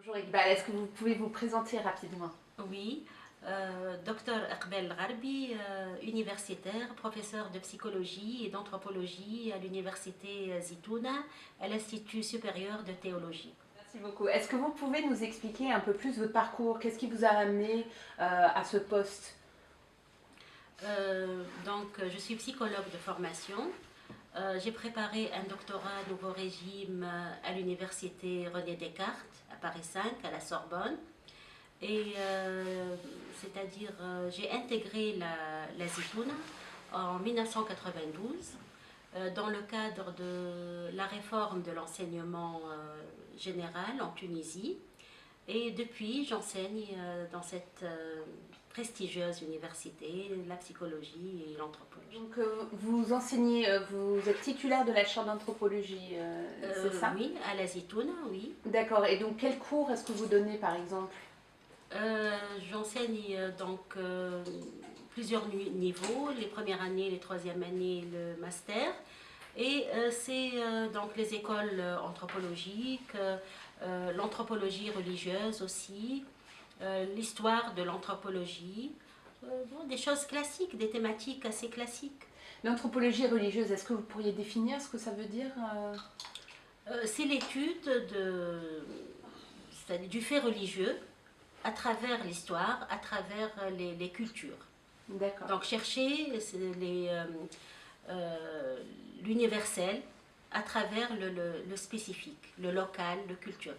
Bonjour Iqbal, est-ce que vous pouvez vous présenter rapidement? Oui, docteur Iqbal Gharbi, universitaire, professeur de psychologie et d'anthropologie à l'université Zitouna, à l'Institut supérieur de théologie. Merci beaucoup. Est-ce que vous pouvez nous expliquer un peu plus votre parcours? Qu'est-ce qui vous a amené à ce poste? Je suis psychologue de formation. J'ai préparé un doctorat Nouveau Régime à l'université René Descartes, à Paris 5, à la Sorbonne. Et j'ai intégré la Zitouna en 1992 dans le cadre de la réforme de l'enseignement général en Tunisie. Et depuis, j'enseigne dans cette prestigieuse université la psychologie et l'anthropologie. Donc vous enseignez, vous êtes titulaire de la chaire d'anthropologie, c'est ça? Oui, à la Zitouna, oui. D'accord, et donc quels cours est-ce que vous donnez par exemple? J'enseigne plusieurs niveaux, les premières années, les troisièmes années, le master. Et c'est donc les écoles anthropologiques, l'anthropologie religieuse aussi, l'histoire de l'anthropologie, des choses classiques, des thématiques assez classiques. L'anthropologie religieuse, est-ce que vous pourriez définir ce que ça veut dire? C'est l'étude du fait religieux à travers l'histoire, à travers les cultures. D'accord. Donc chercher l'universel à travers le spécifique, le local, le culturel.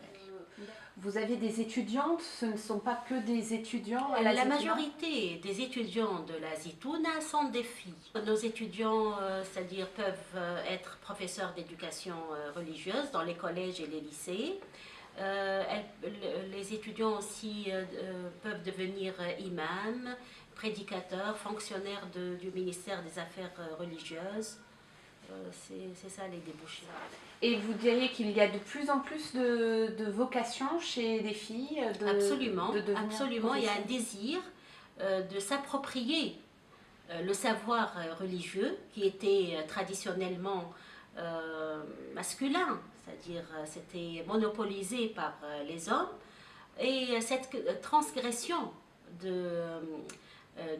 Vous avez des étudiantes, ce ne sont pas que des étudiants à la La Zitouna? majorité des étudiants de la Zitouna sont des filles. Nos étudiants, c'est-à-dire peuvent être professeurs d'éducation religieuse dans les collèges et les lycées. Les étudiants aussi peuvent devenir imams, prédicateurs, fonctionnaires du ministère des Affaires religieuses. C'est ça les débouchés. Et vous diriez qu'il y a de plus en plus de vocations chez les filles Absolument, absolument. Il y a un désir de s'approprier le savoir religieux qui était traditionnellement masculin, c'est-à-dire c'était monopolisé par les hommes, et cette transgression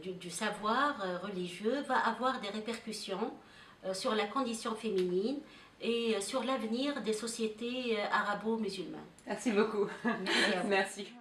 du savoir religieux va avoir des répercussions sur la condition féminine et sur l'avenir des sociétés arabo-musulmanes. Merci beaucoup. Merci.